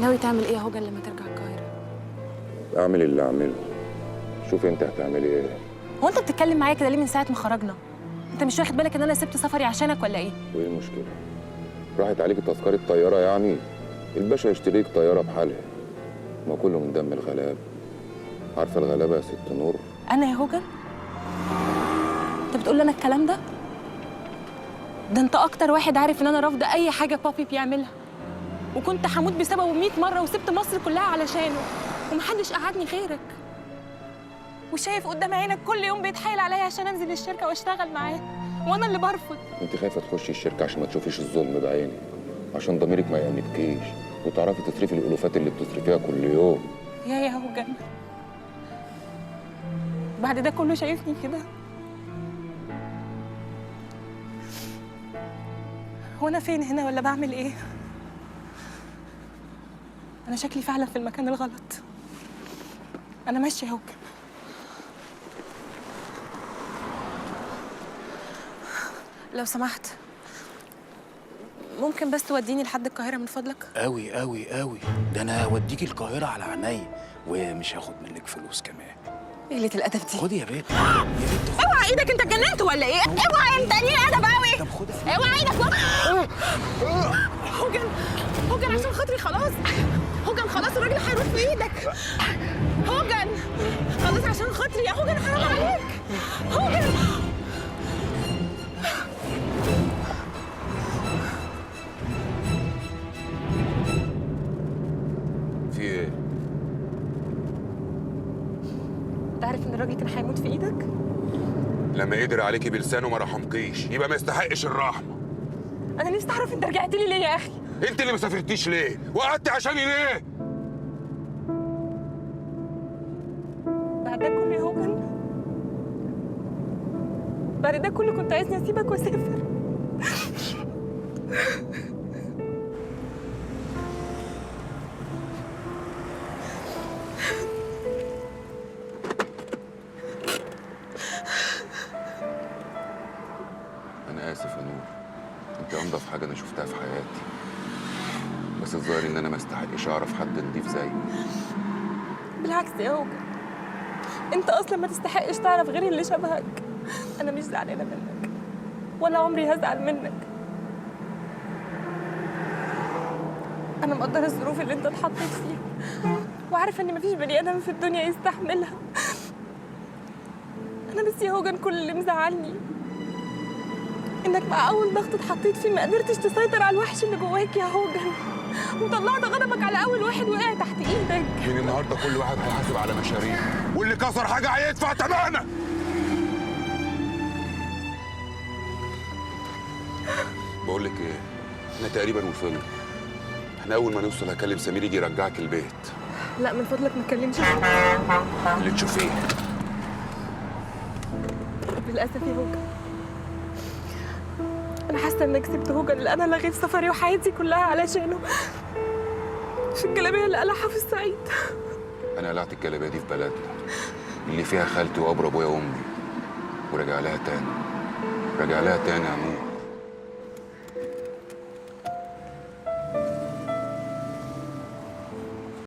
ناوي تعمل ايه يا هوجن لما ترجع القاهرة؟ اعمل اللي اعمله. شوف انت هتعملي ايه. هو انت بتتكلم معايا كده ليه من ساعة ما خرجنا؟ انت مش واخد بالك ان انا سبت سفري عشانك ولا ايه؟ وايه المشكلة؟ راحت عليك تذكرة طيارة يعني؟ الباشا يشتريك طيارة بحالها. ما كله من دم الغلاب. عارفة الغلابة يا ست نور؟ انا يا هوجن؟ انت بتقول لي انا الكلام ده؟ ده انت اكتر واحد عارف ان انا رافضة اي حاجة بابي بيعملها، وكنت هموت بسببه 100 مرة وسبت مصر كلها علشانه، ومحدش قعدني غيرك. وشايف قدام عينك كل يوم بيتحايل عليا عشان انزل الشركة واشتغل معاه، وانا اللي برفض. انت خايفة تخشي الشركة عشان ما تشوفيش الظلم بعينك، عشان ضميرك ما يأنبكيش وتعرفي تصرفي الألوفات اللي بتصرفيها كل يوم. يا هوجن، بعد ده كله شايفني كده؟ هو انا فين هنا ولا بعمل ايه؟ انا شكلي فعلا في المكان الغلط. انا ماشيه يا هوجن. لو سمحت ممكن بس توديني لحد القاهره من فضلك؟ قوي قوي قوي، ده انا هوديكي القاهره على عينيا، ومش هاخد منك فلوس كمان. ايه قله الادب دي؟ خدي يا بنت يا بنت. اوعى ايدك، انت اتجننت ولا ايه؟ اوعى، انت قليل ادب قوي. طب خدي. اوعى ايدك. هوجن، هوجن عشان خاطري خلاص. هوجن خلاص، الراجل هيروح في ايدك. هوجن خلاص عشان خاطري يا هوجن، حرام عليك. هوجن في ايه؟ انت عارف ان الراجل كان هيموت في ايدك؟ لما قدر عليكي بلسانه ما رحمكيش، يبقى ما يستحقش الرحمة. انا نفسي اعرف انت رجعت لي ليه يا اخي؟ انت اللي ما سافرتيش ليه؟ وقعدتي عشاني ليه؟ بعد ده كله يا هوجن، بعد ده كله كنت عايزني اسيبك واسافر. أنا آسف يا نور، أنت أنضف حاجة أنا شفتها في حياتي، بس الظاهر إن أنا ما استحقش أعرف حد نضيف زيك. بالعكس يا هوجن، انت اصلا ما تستحقش تعرف غير اللي شبهك. انا مش زعلانه منك ولا عمري هزعل منك. انا مقدره الظروف اللي انت اتحطيت فيها، وعارفه ان مفيش بني ادم في الدنيا يستحملها. انا بس يا هوجن كل اللي مزعلني انك مع اول ضغط اتحطيت فيه ما قدرتش تسيطر على الوحش اللي جواك يا هوجن، وطلعت غضبك على اول واحد وقع تحت ايدك. من النهارده كل واحد هيحاسب على مشاريعه، واللي كسر حاجه هيدفع ثمنها. بقول لك ايه، احنا تقريبا وصلنا. احنا اول ما نوصل هكلم سمير يجي يرجعك البيت. لا من فضلك ما تكلمش اللي تشوفيه. للاسف يا هوجن، انا حاسه انك سبت هوجن اللي انا لغيت سفري وحياتي كلها علشانه في الجلابيه اللي قلعها في الصعيد. انا قلعت الجلابيه دي في بلدنا اللي فيها خالتي وابر ابويا وامي، وراجع لها تاني، راجع لها تاني يا نور.